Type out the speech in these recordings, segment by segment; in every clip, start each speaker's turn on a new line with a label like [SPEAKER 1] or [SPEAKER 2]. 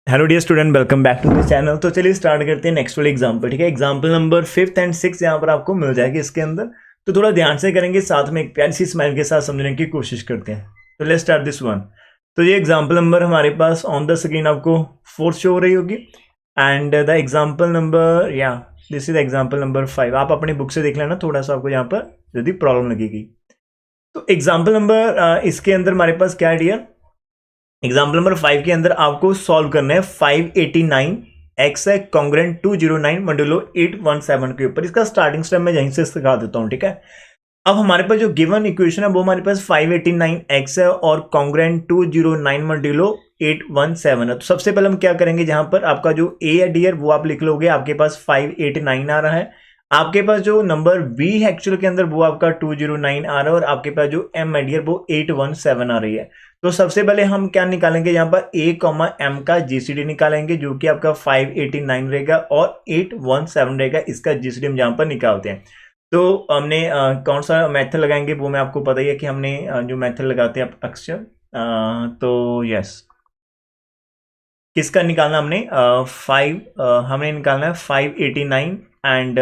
[SPEAKER 1] Hello dear student, welcome back to this channel. तो चलिए start करते हैं नेक्स्ट वाले एग्जाम्पल। ठीक है, एग्जाम्पल नंबर 5th एंड 6 यहाँ पर आपको मिल जाएगी इसके अंदर। तो थोड़ा ध्यान से करेंगे, साथ में एक प्यारी सी स्माइल के साथ समझने की कोशिश करते हैं। तो लेट्स स्टार्ट दिस वन। तो ये एग्जाम्पल नंबर हमारे पास ऑन द स्क्रीन आपको 4 शो हो रही होगी and the example number this is example number 5। आप अपनी बुक से देख लेना, थोड़ा सा आपको यहाँ पर यदि प्रॉब्लम लगेगी। तो एग्जाम्पल नंबर इसके अंदर हमारे पास क्या है डियर, एग्जाम्पल नंबर 5 के अंदर आपको सॉल्व करना है 589 एक्स है कॉन्ग्रेंट 209 मॉड्यूलो 817 के ऊपर। इसका स्टार्टिंग स्टेप मैं यहीं से सिखा देता हूं। ठीक है, अब हमारे पास जो गिवन इक्वेशन है वो हमारे पास 589 एक्स है और कॉन्ग्रेंट 209 मॉड्यूलो 817 है। तो सबसे पहले हम क्या करेंगे, जहां पर आपका जो ए है डियर वो आप लिख लोगे, आपके पास 589 आ रहा है। आपके पास जो नंबर बी है एक्चुअल के अंदर वो आपका 209 आ रहा है और आपके पास जो एम है डियर वो 817 आ रही है। तो सबसे पहले हम क्या निकालेंगे, यहाँ पर ए कॉमा एम का जीसीडी निकालेंगे जो कि आपका 589 रहेगा और 817 रहेगा। इसका जीसीडी हम यहाँ पर निकालते हैं। तो हमने कौन सा मेथड लगाएंगे वो मैं आपको पता ही है कि हमने जो मेथड लगाते हैं अक्सर। तो यस, किसका निकालना हमने हमने निकालना है 589 एंड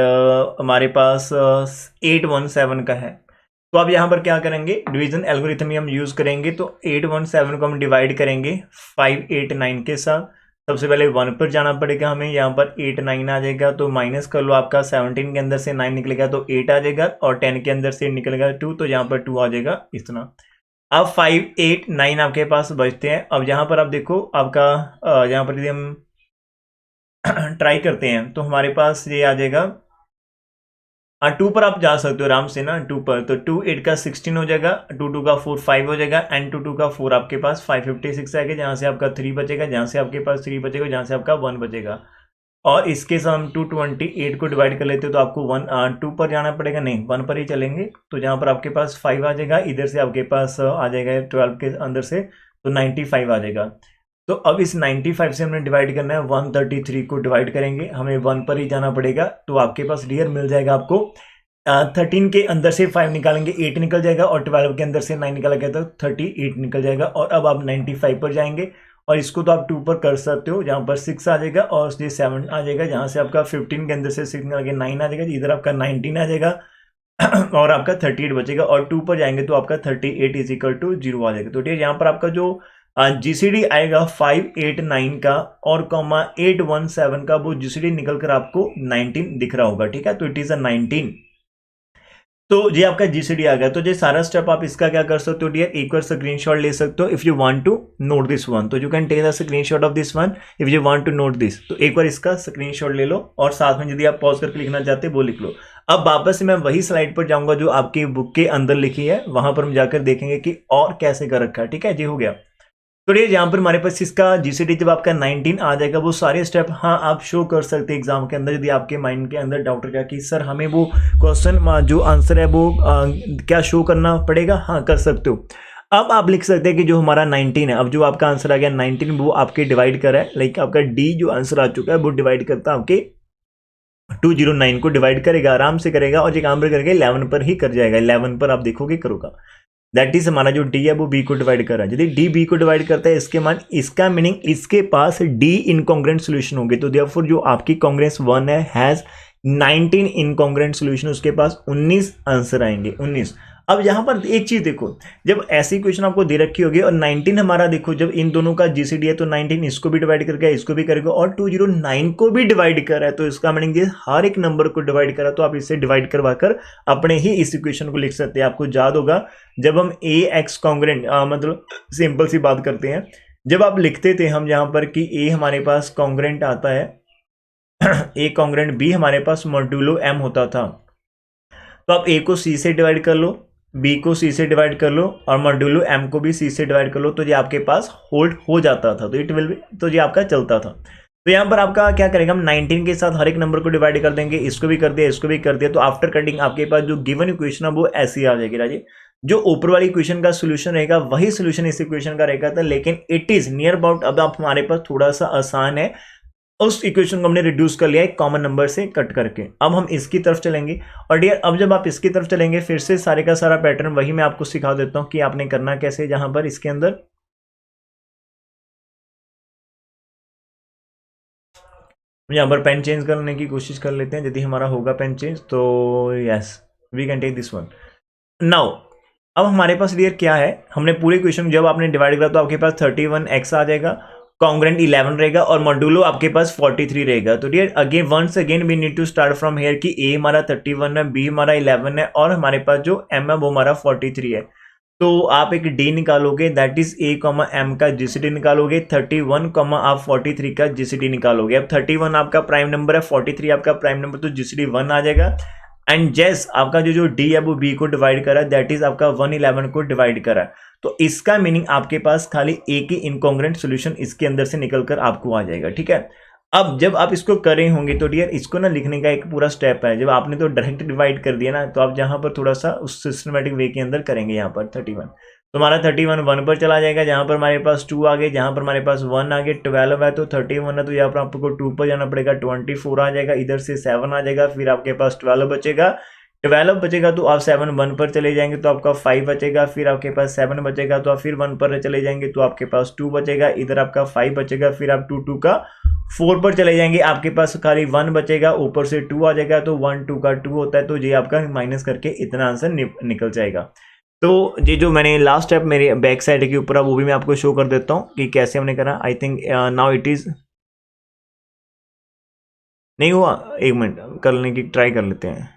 [SPEAKER 1] हमारे पास 817 का है। तो अब यहाँ पर क्या करेंगे, डिवीजन एल्गोरिथम ही हम यूज करेंगे। तो 817 को हम डिवाइड करेंगे 589 के साथ। सबसे पहले 1 पर जाना पड़ेगा हमें, यहाँ पर 89 आ जाएगा। तो माइनस कर लो, आपका 17 के अंदर से 9 निकलेगा तो 8 आ जाएगा और 10 के अंदर से निकलेगा 2, तो यहाँ पर 2 आ जाएगा इतना। अब 589 आपके पास बचते हैं। अब यहाँ पर आप देखो आपका यहाँ पर यदि हम ट्राई करते हैं तो हमारे पास ये आ जाएगा 2 पर आप जा सकते हो आराम से ना, 2 पर। तो 2 8 का 16 हो जाएगा, 2 2 का 4 5 हो जाएगा एंड 2 2 का 4 आपके पास 556 आएगा, जहाँ से आपका 3 बचेगा, जहाँ से आपके पास 3 बचेगा, जहाँ से आपका 1 बचेगा। और इसके साथ हम 228 को डिवाइड कर लेते हो तो आपको 2 पर जाना पड़ेगा, नहीं 1 पर ही चलेंगे। तो जहाँ पर आपके पास 5 आ जाएगा, इधर से आपके पास आ जाएगा 12 के अंदर से तो 95 आ जाएगा। तो अब इस 95 से हमने डिवाइड करना है, 133 को डिवाइड करेंगे, हमें 1 पर ही जाना पड़ेगा। तो आपके पास डियर मिल जाएगा आपको 13 के अंदर से 5 निकालेंगे 8 निकल जाएगा और 12 के अंदर से 9 निकाला गया तो 38 निकल जाएगा। और अब आप 95 पर जाएंगे और इसको तो आप 2 पर कर सकते हो, जहाँ पर 6 आ जाएगा और ये 7 आ जाएगा, जहाँ से आपका 15 के अंदर से 6 निकल के 9 आ जाएगा, इधर आपका 19 आ जाएगा और आपका 38 बचेगा। और 2 पर जाएंगे तो आपका 38 इज इक्वल टू 0 आ जाएगा। तो ठीक, यहाँ पर आपका जो जीसीडी आएगा 589 का और कॉमा 817 का, वो जीसीडी निकल कर आपको 19 दिख रहा होगा। ठीक है, तो इट इज अ 19। तो ये आपका जीसीडी आ गया। तो ये सारा स्टेप आप इसका क्या कर सकते हो डियर, एक बार स्क्रीनशॉट ले सकते हो if you want to note this one. तो you can take the screenshot of this one if you want to note this. तो एक बार इसका स्क्रीनशॉट ले लो और साथ में यदि आप पॉज करके लिखना चाहते हैं वो लिख लो। अब वापस से मैं वही स्लाइड पर जाऊंगा जो आपकी बुक के अंदर लिखी है, वहां पर हम जाकर देखेंगे कि और कैसे कर रखा है। ठीक है, ये हो गया। तो ये यहाँ पर हमारे पास इसका जीसीडी जब आपका 19 आ जाएगा, वो सारे स्टेप आप शो कर सकते हैं एग्जाम के अंदर। यदि आपके माइंड के अंदर डाउट रहेगा कि सर हमें वो क्वेश्चन जो आंसर है वो क्या शो करना पड़ेगा, कर सकते हो। अब आप लिख सकते हैं कि जो हमारा 19 है, अब जो आपका आंसर आ गया 19 वो आपके डिवाइड कर रहा है, लाइक आपका डी जो आंसर आ चुका है वो डिवाइड करता है आपके 209 को डिवाइड करेगा, आराम से करेगा और ये काम पर करेगा 11 पर ही कर जाएगा। 11 पर आप देखोगे करोगा, दैट इज हमारा जो डी है वो बी को डिवाइड कर रहा है। यदि डी बी को डिवाइड करता है इसके मान, इसका मीनिंग इसके पास डी इनकॉन्ग्रेंट सोल्यूशन होंगे। तो देयरफॉर जो आपकी कांग्रेस 1 है हैज 19 इनकॉन्ग्रेंट सोल्यूशन, उसके पास 19 आंसर आएंगे, 19। अब यहां पर एक चीज देखो, जब ऐसी क्वेश्चन आपको दे रखी होगी और 19 हमारा देखो, जब इन दोनों का जीसीडी है तो 19 इसको भी डिवाइड करके इसको भी करेगा और 209 को भी डिवाइड कर रहा है। तो इसका मीनिंग ये हर एक नंबर को डिवाइड करा, तो आप इसे डिवाइड करवा कर अपने ही इस इक्वेशन को लिख सकते हैं। आपको याद होगा जब हम ए एक्स कॉन्ग्रेंट मतलब सिंपल सी बात करते हैं, जब आप लिखते थे हम यहाँ पर कि ए हमारे पास कॉन्ग्रेंट आता है ए कॉन्ग्रेंट बी हमारे पास मॉड्यूलो एम होता था। तो आप ए को सी से डिवाइड कर लो, बी को सी से डिवाइड कर लो और मॉड्यूलो एम को भी सी से डिवाइड कर लो, तो ये आपके पास होल्ड हो जाता था। तो इट विल बी, तो ये आपका चलता था। तो यहाँ पर आपका क्या करेगा, हम 19 के साथ हर एक नंबर को डिवाइड कर देंगे, इसको भी कर दिया, इसको भी कर दिया। तो आफ्टर कटिंग आपके पास जो गिवन इक्वेशन है वो ऐसी आ जाएगी राजी। जो ऊपर वाली इक्वेशन का सोल्यूशन रहेगा वही सोल्यूशन इस इक्वेशन का रहेगा था, लेकिन इट इज नियर अबाउट। अब आप हमारे पास थोड़ा सा आसान है, उस इक्वेशन को हमने रिड्यूस कर लिया एक कॉमन नंबर से कट करके। अब हम इसकी तरफ चलेंगे और डियर अब जब आप इसकी तरफ चलेंगे फिर से सारे का सारा पैटर्न वही मैं आपको सिखा देता हूं कि आपने करना कैसे। जहां पर इसके अंदर यहाँ पर पेन चेंज करने की कोशिश कर लेते हैं, यदि हमारा होगा पेन चेंज तो yes we can take this one now. अब हमारे पास डियर क्या है, हमने पूरे क्वेश्चन जब आपने डिवाइड करा तो आपके पास 31x आ जाएगा, कॉन्ग्रेंट 11 रहेगा और मॉड्यूलो आपके पास 43 रहेगा। तो dear again once again we need to start from here कि a हमारा 31 है, b हमारा 11 है और हमारे पास जो m है वो हमारा 43 है। तो आप एक d निकालोगे, दैट इज a, m का जीसीडी निकालोगे, 31, आप 43 का जीसीडी निकालोगे। अब 31 आपका प्राइम नंबर है, 43 आपका प्राइम नंबर, तो जीसीडी 1 आ जाएगा। एंड जैस आपका जो d है वो b को डिवाइड करा, दैट इज आपका 111 को डिवाइड करा। तो इसका मीनिंग आपके पास खाली a की इनकॉन्ग्रेंट सॉल्यूशन इसके अंदर से निकलकर आपको आ जाएगा, ठीक है। अब जब आप इसको कर रहे होंगे तो डियर इसको ना लिखने का एक पूरा स्टेप है। जब आपने तो डायरेक्ट डिवाइड कर दिया ना, तो आप जहां पर थोड़ा सा उस सिस्टमेटिक वे के अंदर करेंगे। यहाँ पर 31 तो हमारा 31 1 पर चला जाएगा, जहां पर हमारे पास 2 आ गए, जहां पर हमारे पास 1 आ गए। 12 है तो 31 है तो यहाँ पर आपको 2 पर जाना पड़ेगा, 24 आ जाएगा, इधर से 7 आ जाएगा, फिर आपके पास 12 बचेगा। 12 बचेगा तो आप 7 1 पर चले जाएंगे तो आपका 5 बचेगा, फिर आपके पास 7 बचेगा तो आप फिर 1 पर चले जाएंगे तो आपके पास 2 बचेगा, इधर आपका 5 बचेगा, फिर आप 2 का 4 पर चले जाएंगे, आपके पास खाली 1 बचेगा, ऊपर से 2 आ जाएगा, तो 1 2 का 2 होता है, तो ये आपका माइनस करके इतना आंसर निकल जाएगा। तो ये जो मैंने लास्ट स्टेप मेरे बैक साइड के ऊपर वो भी मैं आपको शो कर देता हूँ कि कैसे हमने करा। I think now it is नहीं हुआ, एक मिनट करने की ट्राई कर लेते हैं।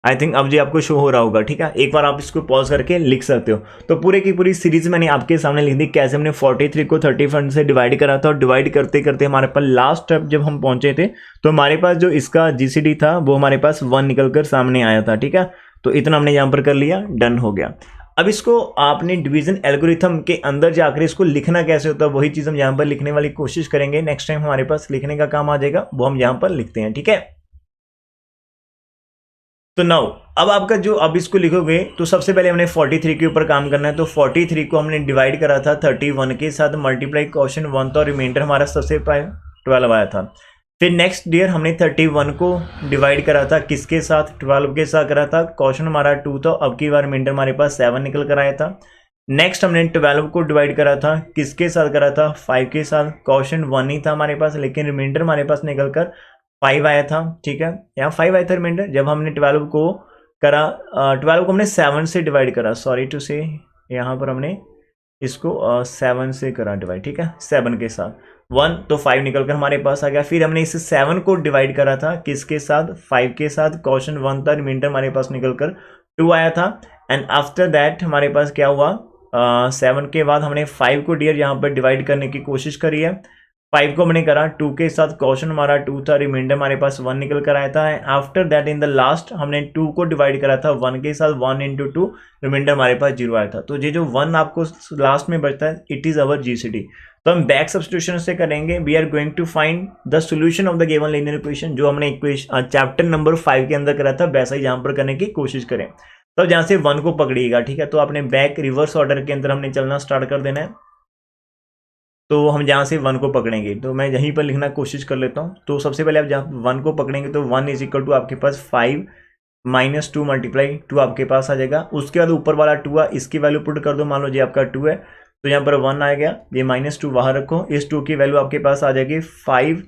[SPEAKER 1] आई थिंक अब जी आपको शो हो रहा होगा, ठीक है। एक बार आप इसको पॉज करके लिख सकते हो। तो पूरे की पूरी सीरीज मैंने आपके सामने लिख दी, कैसे हमने 43 को 31 से डिवाइड करा था, और डिवाइड करते करते हमारे पास लास्ट स्टेप जब हम पहुंचे थे तो हमारे पास जो इसका जीसीडी था वो हमारे पास 1 निकल कर सामने आया था, ठीक है। तो इतना हमने यहाँ पर कर लिया, डन हो गया। अब इसको आपने डिवीजन एल्गोरिथम के अंदर जाकर इसको लिखना कैसे होता है, वही चीज हम यहाँ पर लिखने वाली कोशिश करेंगे। नेक्स्ट टाइम हमारे पास लिखने का काम आ जाएगा, वो हम यहाँ पर लिखते हैं, ठीक है। तो नाउ अब आपका जो अब इसको लिखोगे तो सबसे पहले हमने 43 के ऊपर काम करना है। तो 43 को हमने डिवाइड करा था 31 के साथ, मल्टीप्लाई क्वेश्चन 1 था और रिमाइंडर हमारा सबसे पहले 12 आया था। फिर नेक्स्ट डियर हमने 31 को डिवाइड करा था किसके साथ, 12 के साथ करा था, क्वेश्चन हमारा 2 था, अब की बार रिमाइंडर हमारे पास 7 निकल कर आया था। नेक्स्ट हमने 12 को डिवाइड करा था किसके साथ करा था, 5 के साथ, क्वेश्चन 1 ही था हमारे पास, लेकिन रिमाइंडर हमारे पास निकल कर 5 आया था, ठीक है। यहाँ 5 आया था रिमाइंडर। जब हमने 12 को करा, 12 को हमने 7 से डिवाइड करा, सॉरी टू से यहाँ पर हमने इसको 7 से करा डिवाइड, ठीक है, 7 के साथ 1, तो 5 निकल कर हमारे पास आ गया। फिर हमने इस 7 को डिवाइड करा था किसके साथ, 5 के साथ, क्वेश्चन 1 था, रिमाइंडर हमारे पास निकल कर 2 आया था। एंड आफ्टर दैट हमारे पास क्या हुआ, 7 के बाद हमने 5 को डियर यहाँ पर डिवाइड करने की कोशिश करी है। 5 को हमने करा 2 के साथ, क्वेश्चन हमारा 2 था, रिमाइंडर हमारे पास 1 निकल कर आया था। After that in the last हमने 2 को डिवाइड करा था 1 के साथ, 1 इंटू 2, रिमाइंडर हमारे पास 0 आया था। तो ये जो 1 आपको लास्ट में बचता है, इट इज अवर जीसीडी। तो हम बैक सब्स्टिट्यूशन से करेंगे। We are going to find the solution of the given linear equation, जो हमने इक्वेशन चैप्टर नंबर 5 के अंदर करा था, वैसा ही यहाँ पर करने की कोशिश करें। तब जहाँ से 1 को पकड़िएगा, ठीक है। तो आपने बैक रिवर्स ऑर्डर के अंदर हमने चलना स्टार्ट कर देना है। तो हम जहाँ से 1 को पकड़ेंगे, तो मैं यहीं पर लिखना कोशिश कर लेता हूँ। तो सबसे पहले आप जहाँ 1 को पकड़ेंगे तो 1 इज इक्वल टू आपके पास 5 माइनस 2 मल्टीप्लाई 2 आपके पास आ जाएगा। उसके बाद ऊपर वाला 2 है, इसकी वैल्यू पुट कर दो, मान लो जी आपका 2 है, तो यहाँ पर 1 आ गया, ये माइनस 2 बाहर रखो, इस 2 की वैल्यू आपके पास आ जाएगी 5,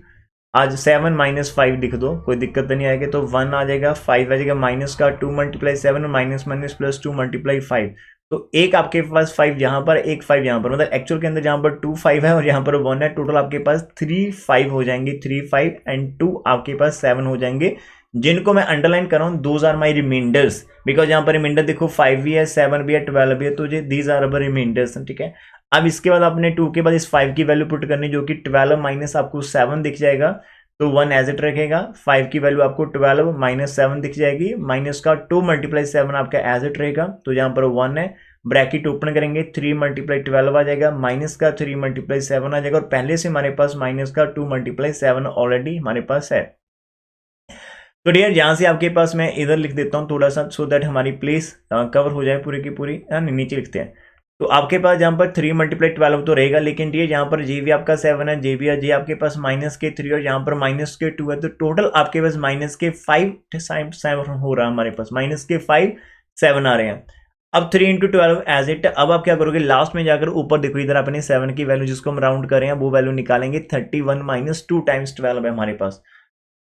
[SPEAKER 1] आज 7 माइनस 5 लिख दो, कोई दिक्कत नहीं आएगी। तो 1 आ जाएगा, 5 आ जाएगा, माइनस का 2 multiply 7, minus minus plus 2 multiply 5। तो एक आपके पास 5 यहाँ पर, एक 5 यहाँ पर, मतलब एक्चुअल के अंदर यहाँ पर 2 5 है और यहाँ पर 1 है, टोटल आपके पास 3 5 हो जाएंगे, 3 5 एंड 2 आपके पास 7 हो जाएंगे, जिनको मैं अंडरलाइन कर रहा हूँ, those are my reminders, because यहाँ पर रिमाइंडर देखो 5 भी है, 7 भी है, 12 भी है, तो ये दीज आर अवर रिमाइंडर्स, ठीक है। अब इसके बाद आपने 2 के बाद इस 5 की वैल्यू पुट करनी, जो कि 12 माइनस आपको 7 दिख जाएगा, तो 1 एज इट रखेगा, 5 की वैल्यू आपको 12 माइनस 7 दिख जाएगी, माइनस का 2 मल्टीप्लाई 7 आपका एज इट रहेगा, तो यहाँ पर 1 है, ब्रैकेट ओपन करेंगे, 3 मल्टीप्लाई 12 आ जाएगा, माइनस का 3 मल्टीप्लाई 7 आ जाएगा, और पहले से हमारे पास माइनस का 2 मल्टीप्लाई 7 ऑलरेडी हमारे पास है। तो डियर यहाँ से आपके पास मैं इधर लिख देता हूँ थोड़ा सा, सो दैट हमारी प्लेस कवर हो जाए पूरी की पूरी, नीचे लिखते हैं। तो आपके पास यहाँ पर 3 मल्टीप्लाई 12 तो रहेगा, लेकिन डियर यहाँ पर जे भी आपका 7 है, जे भी है, जे आपके पास माइनस के 3 और यहाँ पर माइनस के 2 है, तो टोटल आपके पास माइनस के 5 7 हो रहा है, हमारे पास माइनस के 5 7 आ रहे हैं। अब 3 इंटू 12 एज इट। अब आप क्या करोगे, लास्ट में जाकर ऊपर देखो, इधर आपने 7 की वैल्यू जिसको हम राउंड कर रहे हैं वो वैल्यू निकालेंगे। 31 माइनस 2 टाइम्स 12 है हमारे पास,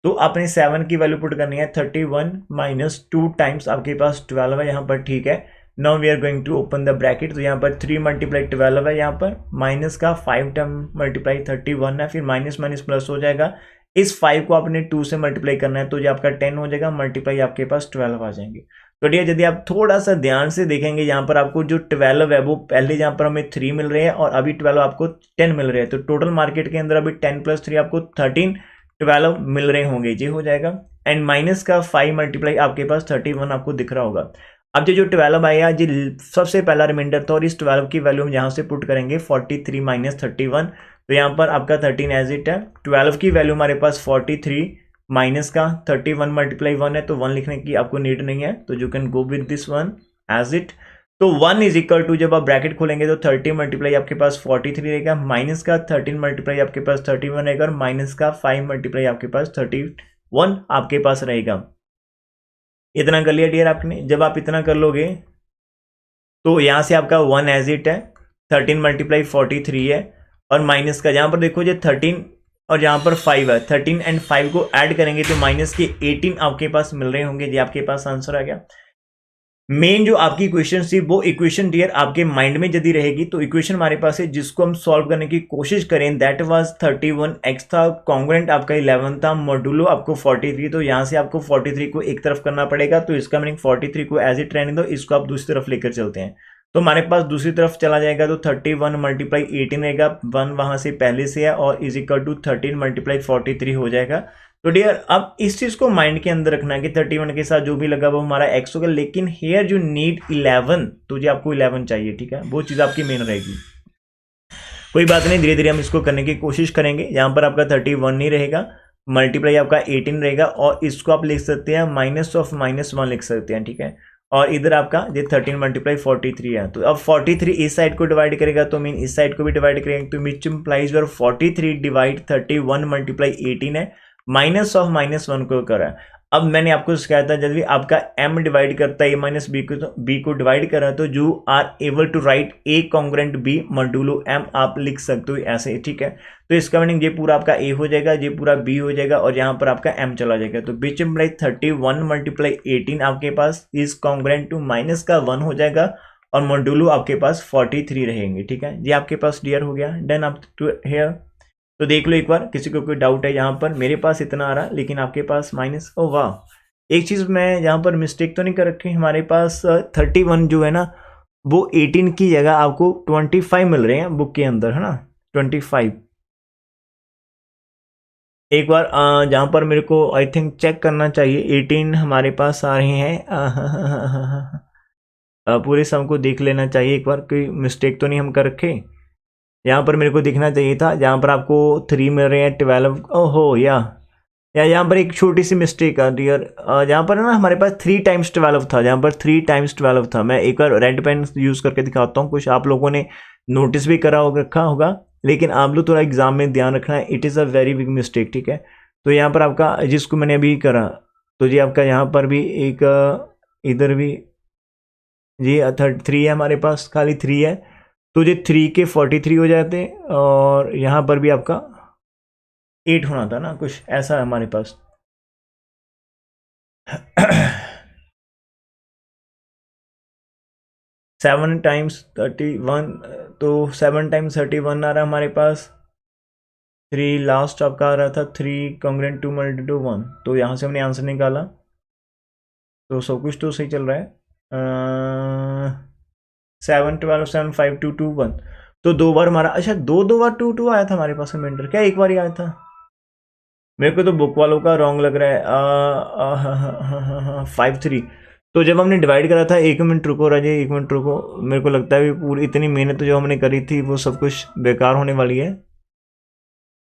[SPEAKER 1] तो आपने 7 की वैल्यू पुट करनी है। 31 माइनस 2 टाइम्स आपके पास 12 है यहाँ पर, ठीक है। Now we are going to open the bracket, तो यहाँ पर 3 मल्टीप्लाई 12 है यहाँ पर, माइनस का 5 टर्म मल्टीप्लाई 31 है, फिर माइनस माइनस प्लस हो जाएगा। इस 5 को आपने 2 से मल्टीप्लाई करना है, तो ये आपका 10 हो जाएगा, मल्टीप्लाई आपके पास 12 आ जाएंगे। तो डियर यदि आप थोड़ा सा ध्यान से देखेंगे, यहाँ पर आपको जो 12 है वो पहले यहाँ पर हमें 3 मिल रहे हैं और अभी 12 आपको 10 मिल रहे हैं, तो टोटल मार्केट के अंदर अभी 10 प्लस 3 आपको 13 12 मिल रहे होंगे, ये हो जाएगा। एंड माइनस का 5 मल्टीप्लाई आपके पास 31 आपको दिख रहा होगा। अब जो 12 आया जी सबसे पहला रिमाइंडर था, और इस 12 की वैल्यू हम यहाँ से पुट करेंगे 43 माइनस 31, तो यहाँ पर आपका 13 एज इट है। 12 की वैल्यू हमारे पास 43 माइनस का 31 मल्टीप्लाई 1 है, तो 1 लिखने की आपको नीड नहीं है, तो you can go with this 1 as it. तो 1 इज इक्वल टू, जब आप ब्रैकेट खोलेंगे तो 30 मल्टीप्लाई आपके पास 43 रहेगा, माइनस का 13 मल्टीप्लाई आपके पास 31 रहेगा, और माइनस का 5 मल्टीप्लाई आपके पास 31 आपके पास रहेगा। इतना कर लिया डियर आपने। जब आप इतना कर लोगे तो यहाँ से आपका 1 एज इट है, 13 मल्टीप्लाई 43 है, और माइनस का यहाँ पर देखो जो 13 और यहाँ पर 5 है, 13 एंड 5 को ऐड करेंगे तो माइनस के 18 आपके पास मिल रहे होंगे, ये आपके पास आंसर आ गया। मेन जो आपकी इक्वेशन थी वो इक्वेशन डियर आपके माइंड में यदि रहेगी, तो इक्वेशन हमारे पास है जिसको हम सॉल्व करने की कोशिश करें, दैट वाज 31x था, कॉन्ग्रुएंट आपका 11 था, मॉडुलो आपको 43, तो यहाँ से आपको 43 को एक तरफ करना पड़ेगा, तो इसका मीनिंग 43 को एज इट रहने दो, इसको आप दूसरी तरफ लेकर चलते हैं, तो हमारे पास दूसरी तरफ चला जाएगा, तो 31 मल्टीप्लाई 18 रहेगा, 1 वहां से पहले से है, और इज इक्वल टू 13 मल्टीप्लाई 43 हो जाएगा। तो डियर अब इस चीज को माइंड के अंदर रखना है कि 31 के साथ जो भी लगा वो हमारा x होगा, लेकिन हेयर जो नीड 11, तो जी आपको 11 चाहिए, ठीक है, वो चीज आपकी मेन रहेगी। कोई बात नहीं, धीरे धीरे हम इसको करने की कोशिश करेंगे। यहाँ पर आपका 31 नहीं रहेगा, मल्टीप्लाई आपका 18 रहेगा, और इसको आप लिख सकते हैं माइनस ऑफ -1 लिख सकते हैं, ठीक है। और इधर आपका ये 13 मल्टीप्लाई 43 है, तो अब 43 इस साइड को डिवाइड करेगा, तो मीन इस साइड को भी डिवाइड करेंगे, तो which implies your 43 divide 31 multiply 18 है, माइनस ऑफ -1 को करा। अब मैंने आपको सिखाया था जब भी आपका m डिवाइड करता है a माइनस बी को, तो b को डिवाइड कर रहा है, तो you are able to write a congruent b modulo m आप लिख सकते हो ऐसे, ठीक है। तो इसका मीनिंग ये पूरा आपका a हो जाएगा, ये पूरा b हो जाएगा, और यहाँ पर आपका m चला जाएगा, तो बीच इंप्लाई 31 मल्टीप्लाई 18 आपके पास इज कॉन्ग्रुएंट टू माइनस का 1 हो जाएगा, और मॉड्यूलो आपके पास 43 रहेंगे, ठीक है। ये आपके पास क्लियर हो गया, डन अप टू हियर। तो देख लो एक बार, किसी को कोई डाउट है यहाँ पर, मेरे पास इतना आ रहा लेकिन आपके पास माइनस। ओ वाह, एक चीज़ मैं यहाँ पर मिस्टेक तो नहीं कर रखी, हमारे पास 31 जो है ना वो 18 की जगह आपको 25 मिल रहे हैं बुक के अंदर, है ना, 25। एक बार जहाँ पर मेरे को आई थिंक चेक करना चाहिए, 18 हमारे पास आ रहे हैं, पूरे सम को देख लेना चाहिए एक बार, कोई मिस्टेक तो नहीं हम कर रखे। यहाँ पर मेरे को दिखना चाहिए था, जहाँ पर आपको 3 मिल रहे हैं 12, ओहो या यहाँ पर एक छोटी सी मिस्टेक आ रही है, जहाँ पर ना हमारे पास 3 टाइम्स 12 था, जहाँ पर 3 टाइम्स 12 था। मैं एक बार रेड पेन यूज़ करके दिखाता हूँ, कुछ आप लोगों ने नोटिस भी करा होगा, रखा होगा, लेकिन आप लोग थोड़ा एग्जाम में ध्यान रखना है, it is a very big mistake, ठीक है। तो यहाँ पर आपका जिसको मैंने अभी करा, तो जी आपका यहाँ पर भी एक इधर भी जी 3 है हमारे पास, खाली 3 है, तो ये 3 के 43 हो जाते, और यहाँ पर भी आपका 8 होना था ना, कुछ ऐसा है हमारे पास। 7 टाइम्स 31, तो 7 टाइम्स 31 आ रहा है हमारे पास, 3 लास्ट आपका आ रहा था 3 कॉन्ग्रुएंट 2 मल्टी टू 1, तो यहाँ से हमने आंसर निकाला, तो सब कुछ तो सही चल रहा है। 7 12 7 5 2 2 1, तो 2 बार हमारा, अच्छा 2 बार 2 2 आया था हमारे पास रिमाइंडर, क्या एक बार ही आया था? मेरे को तो बुक वालों का रॉन्ग लग रहा है। 5 3, तो जब हमने डिवाइड करा था, 1 मिनट रुको राजे, 1 मिनट रुको, मेरे को लगता है पूरी इतनी मेहनत जो हमने करी थी वो सब कुछ बेकार होने वाली है।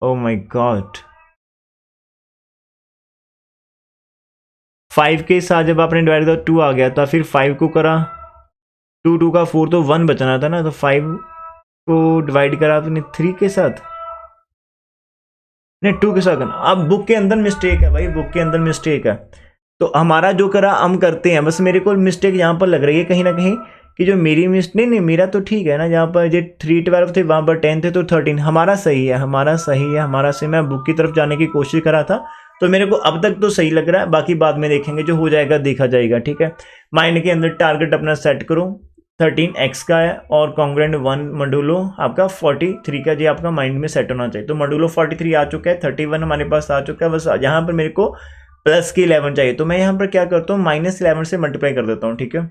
[SPEAKER 1] ओ माय गॉड, 5 के साथ जब आपने डिवाइड किया 2 आ गया था, फिर 5 को करा, 2 2 का 4, तो 1 बचना था ना, तो 5 को डिवाइड करा आपने 3 के साथ, नहीं 2 के साथ करना। अब बुक के अंदर मिस्टेक है भाई, बुक के अंदर मिस्टेक है, तो हमारा जो करा हम करते हैं, बस मेरे को मिस्टेक यहाँ पर लग रही है कहीं ना कहीं कि जो मेरी मिस्टेक नहीं, मेरा तो ठीक है ना, जहाँ पर जो 3 12 थे वहाँ पर 10 थे तो 13 हमारा सही है, हमारा सही है, हमारा सही। मैं बुक की तरफ जाने की कोशिश करा था तो मेरे को अब तक तो सही लग रहा है, बाकी बाद में देखेंगे, जो हो जाएगा देखा जाएगा, ठीक है। माइंड के अंदर टारगेट अपना सेट करो, 13x का है और कॉन्ग्रेंट 1 मॉड्यूलो आपका 43 का, जी आपका माइंड में सेट होना चाहिए। तो मॉड्यूलो 43 आ चुका है, 31 हमारे पास आ चुका है, बस यहाँ पर मेरे को प्लस की 11 चाहिए। तो मैं यहाँ पर क्या करता हूँ, -11 से मल्टीप्लाई कर देता हूँ, ठीक है।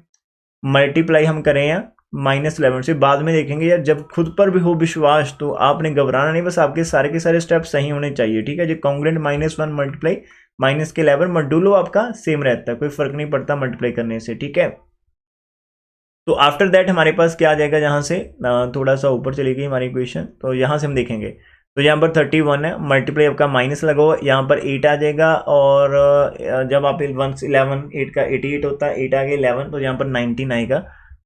[SPEAKER 1] मल्टीप्लाई हम करें या -11 से, बाद में देखेंगे यार, जब खुद पर भी हो विश्वास तो आपने घबराना नहीं, बस आपके सारे के सारे स्टेप सही होने चाहिए, ठीक है जी। कॉन्ग्रेंट -1 मल्टीप्लाई -11 मॉड्यूलो आपका सेम रहता है, कोई फर्क नहीं पड़ता मल्टीप्लाई करने से, ठीक है। तो आफ्टर दैट हमारे पास क्या आ जाएगा, जहाँ से थोड़ा सा ऊपर चली गई हमारी इक्वेशन, तो यहाँ से हम देखेंगे तो यहाँ पर 31 है, मल्टीप्लाई आपका माइनस लगा हुआ, यहाँ पर 8 आ जाएगा, और जब आप 1 से 11 8 का 88 होता है, 8 आ गया 11, तो यहाँ पर 19 आएगा,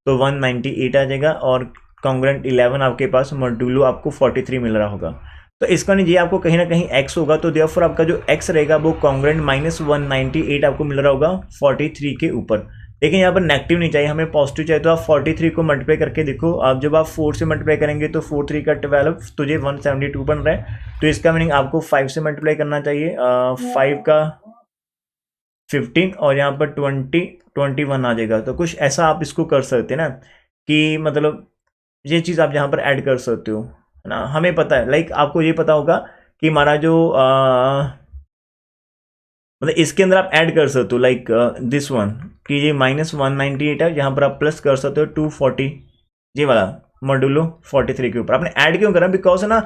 [SPEAKER 1] तो 198 आ जाएगा, और कॉन्ग्रेंट 11 आपके पास मॉड्यूलो आपको 43 मिल रहा होगा। तो इसका नहीं, ये आपको कहीं ना कहीं x होगा, तो देयरफॉर आपका जो x रहेगा वो कॉन्ग्रेंट -198 आपको मिल रहा होगा 43 के ऊपर। लेकिन यहाँ पर नेगेटिव नहीं चाहिए, हमें पॉजिटिव चाहिए, तो आप 43 को मल्टीप्लाई करके देखो। आप जब आप 4 से मल्टीप्लाई करेंगे तो 4 3 का 12, तो ये 172 बन रहा है, तो इसका मीनिंग आपको 5 से मल्टीप्लाई करना चाहिए, 5 का 15, और यहाँ पर 21 आ जाएगा। तो कुछ ऐसा आप इसको कर सकते हैं ना, कि मतलब ये चीज़ आप यहाँ पर ऐड कर सकते हो, है ना। हमें पता है, लाइक आपको ये पता होगा कि हमारा जो मतलब इसके अंदर आप ऐड कर सकते हो, लाइक दिस वन, कि ये -198 है, यहाँ पर आप प्लस कर सकते हो 240, ये वाला मॉड्यूलो 43 के ऊपर। आपने ऐड क्यों करा, बिकॉज है ना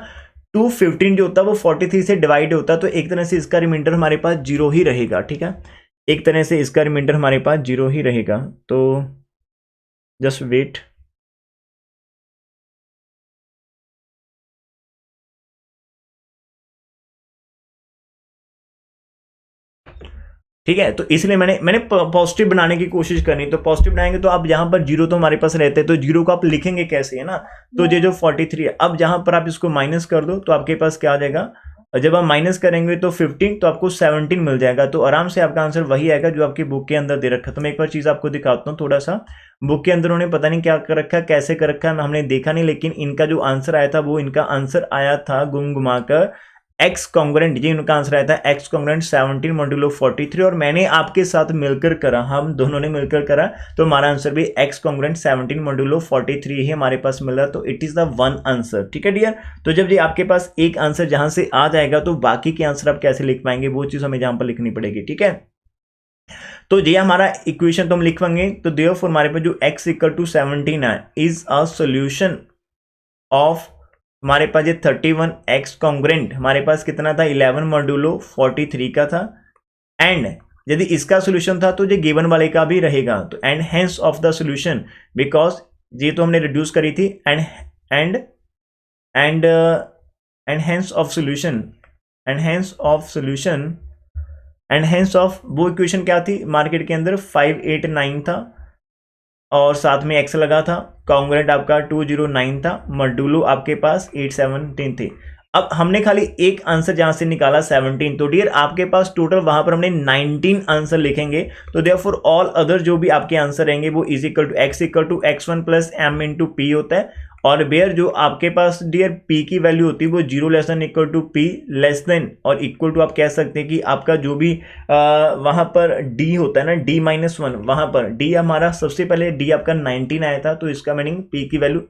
[SPEAKER 1] 215 जो होता है वो 43 से डिवाइड होता है, तो एक तरह से इसका रिमाइंडर हमारे पास 0 ही रहेगा, ठीक है। एक तरह से इसका रिमाइंडर हमारे पास 0 ही रहेगा, तो जस्ट वेट। ठीक है, तो इसलिए मैंने पॉजिटिव बनाने की कोशिश करनी। तो पॉजिटिव बनाएंगे तो अब यहाँ पर 0 तो हमारे पास रहते हैं, तो 0 को आप लिखेंगे कैसे, है ना। तो ये जो 43 है, अब जहाँ पर आप इसको माइनस कर दो तो आपके पास क्या आ जाएगा, जब आप माइनस करेंगे तो 15, तो आपको 17 मिल जाएगा। तो आराम से आपका आंसर वही आएगा जो आपकी बुक के अंदर दे रखा है। तो मैं एक बार चीज़ आपको दिखाता हूँ, थोड़ा सा बुक के अंदर उन्होंने पता नहीं क्या कर रखा है, कैसे कर रखा है, हमने देखा नहीं, लेकिन इनका जो आंसर आया था वो इनका आंसर आया था गुम घुमा कर एक्स कॉन्ग्रेंट, ये उनका आंसर आया था एक्स कॉन्ग्रेंट 17 मॉड्यूलो 43, और मैंने आपके साथ मिलकर करा, हम दोनों ने मिलकर करा, तो हमारा आंसर भी एक्स कॉन्ग्रेंट 17 मॉड्यूलो 43 ही हमारे पास मिल रहा, तो it is the one answer, ठीक है डियर। तो जब ये आपके पास एक आंसर जहां से आ जाएगा तो बाकी के आंसर आप कैसे लिख पाएंगे, वो चीज हमें जहां पर लिखनी पड़ेगी, ठीक है। तो ये हमारा इक्वेशन तो हम लिखवाएंगे, तो देयरफॉर हमारे पास जो x = 17 है इज अ सॉल्यूशन ऑफ, हमारे पास ये 31x कॉन्ग्रेंट हमारे पास कितना था 11 मॉड्यूलो 43 का था, एंड यदि इसका सोल्यूशन था तो ये गिवन वाले का भी रहेगा, तो and hence of the solution, because ये तो हमने रिड्यूस करी थी, and hence of solution, and hence of वो इक्वेशन क्या थी मार्केट के अंदर 589 था, और साथ में एक्स लगा था, कॉन्ग्रेंट आपका 209 था, मॉड्यूलो आपके पास 817 थे। अब हमने खाली एक आंसर जहां से निकाला 17, तो डियर आपके पास टोटल वहां पर हमने 19 आंसर लिखेंगे, तो देयरफॉर ऑल अदर जो भी आपके आंसर रहेंगे वो is equal to x = x1 + m × p होता है, और बेयर जो आपके पास डियर p की वैल्यू होती है वो 0 ≤ p और इक्वल टू, आप कह सकते हैं कि आपका जो भी वहां पर d होता है ना, d-1, वहां पर d हमारा सबसे पहले d आपका 19 आया था, तो इसका मीनिंग p की वैल्यू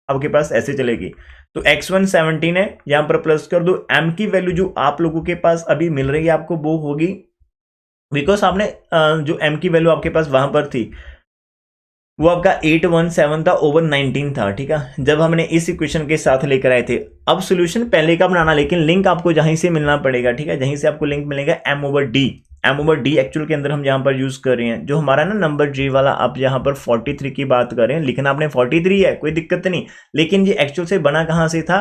[SPEAKER 1] आपके पास ऐसे चलेगी। तो x1 17 है, यहां पर प्लस कर दो, m की वैल्यू जो आप लोगों के पास अभी मिल रही है आपको वो होगी, बिकॉज आपने जो m की वैल्यू आपके पास वहां पर थी वो आपका 817 था ओवर 19 था, ठीक है, जब हमने इस इक्वेशन के साथ लेकर आए थे। अब सॉल्यूशन पहले का बनाना, लेकिन लिंक आपको जहीं से मिलना पड़ेगा, ठीक है, जहीं से आपको लिंक मिलेगा m/d एक्चुअल के अंदर हम यहाँ पर यूज कर रहे हैं, जो हमारा ना नंबर g वाला, आप यहाँ पर 43 की बात कर रहे हैं, लिखना आपने 43 है, कोई दिक्कत नहीं, लेकिन ये एक्चुअल से बना कहाँ से था,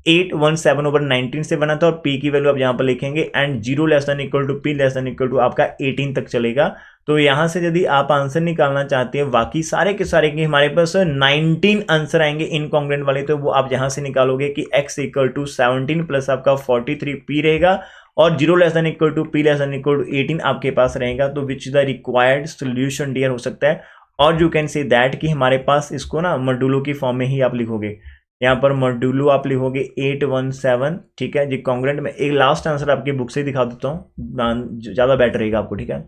[SPEAKER 1] 817 ओवर 19 से बना था, और p की वैल्यू आप यहाँ पर लिखेंगे, एंड 0 ≤ p ≤ आपका 18 तक चलेगा। तो यहां से यदि आप आंसर निकालना चाहते हैं, बाकी सारे के सारे के हमारे पास 19 आंसर आएंगे इनकॉन्ग्रेंट वाले, तो वो आप यहां से निकालोगे कि x = 17 प्लस आपका 43 p रहेगा, और 0 ≤ p ≤ 18 आपके पास रहेगा, तो which the required solution dear हो सकता है और यू कैन से दैट कि हमारे पास इसको ना मॉड्यूलो की फॉर्म में ही आप लिखोगे। यहाँ पर मॉड्यूलो आप लिखोगे 817, ठीक है जी। कॉन्ग्रेंट में एक लास्ट आंसर आपकी बुक से ही दिखा देता हूँ, ज़्यादा बेटर रहेगा आपको, ठीक है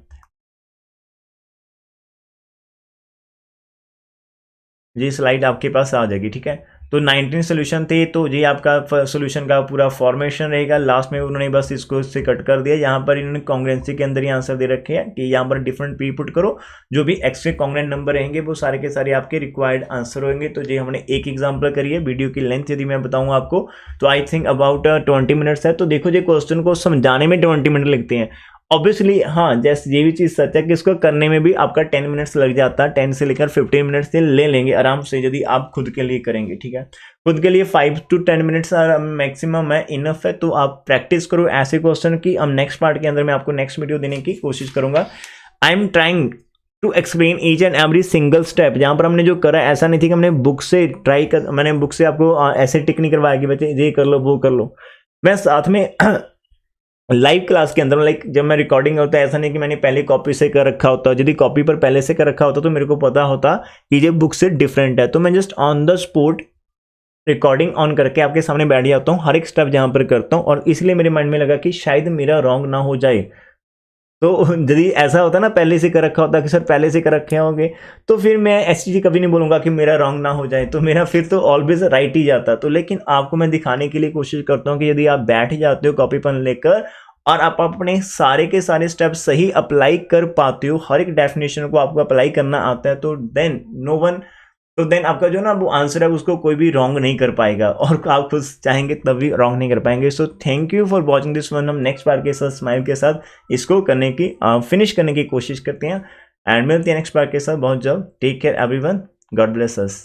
[SPEAKER 1] जी। स्लाइड आपके पास आ जाएगी, ठीक है। तो 19 सोल्यूशन थे, तो ये आपका सोल्यूशन का पूरा फॉर्मेशन रहेगा। लास्ट में उन्होंने बस इसको इससे कट कर दिया। यहाँ पर इन्होंने कॉन्ग्रेंसी के अंदर ही आंसर दे रखे हैं कि यहाँ पर डिफरेंट पी पुट करो, जो भी एक्स्ट्रा कॉन्ग्रेंट नंबर रहेंगे वो सारे के सारे आपके रिक्वायर्ड आंसर होंगे। तो ये हमने एक एग्जाम्पल करी है। वीडियो की लेंथ यदि मैं बताऊँ आपको तो आई थिंक अबाउट 20 मिनट्स है। तो देखो ये क्वेश्चन को समझाने में 20 मिनट लगते हैं ऑब्वियसली। हाँ, जैसे ये भी चीज़ सच है कि इसको करने में भी आपका 10 मिनट्स लग जाता है। 10 से लेकर 15 मिनट्स से ले लेंगे आराम से यदि आप खुद के लिए करेंगे, ठीक है। खुद के लिए 5 to 10 मिनट्स मैक्सिमम है, इनफ है। तो आप प्रैक्टिस करो ऐसे क्वेश्चन की। अब नेक्स्ट पार्ट के अंदर मैं आपको नेक्स्ट वीडियो देने की कोशिश करूंगा। I am trying to explain each and every single step. जहाँ पर हमने जो करा ऐसा नहीं थी कि हमने बुक से मैंने बुक से आपको ऐसे टिक नहीं करवाया कि बच्चे ये कर लो वो कर लो। मैं साथ में लाइव क्लास के अंदर लाइक जब मैं रिकॉर्डिंग होता है, ऐसा नहीं कि मैंने पहले कॉपी से कर रखा होता। यदि कॉपी पर पहले से कर रखा होता तो मेरे को पता होता कि ये बुक से डिफरेंट है। तो मैं just on the spot recording on करके आपके सामने बैठ जाता हूँ, हर एक स्टेप जहाँ पर करता हूँ। और इसलिए मेरे माइंड में लगा कि शायद मेरा रॉन्ग ना हो जाए। तो यदि ऐसा होता ना पहले से कर रखा होता कि सर पहले से कर रखे होंगे, तो फिर मैं ऐसी चीज़ कभी नहीं बोलूँगा कि मेरा रॉन्ग ना हो जाए। तो मेरा फिर तो ऑलवेज राइट ही जाता। तो लेकिन आपको मैं दिखाने के लिए कोशिश करता हूँ कि यदि आप बैठ जाते हो कॉपी पेन लेकर और आप अपने सारे के सारे स्टेप सही अप्लाई कर पाते हो, हर एक डेफिनेशन को आपको अप्लाई करना आता है, तो देन आपका जो ना वो आंसर है उसको कोई भी रॉन्ग नहीं कर पाएगा। और आप खुद चाहेंगे तब भी रॉन्ग नहीं कर पाएंगे। So thank you for watching this one. हम नेक्स्ट बार के साथ स्माइल के साथ इसको करने की फिनिश करने की कोशिश करते हैं एंड मिलते हैं नेक्स्ट बार के साथ बहुत जल्द। Take care everyone, God bless अस।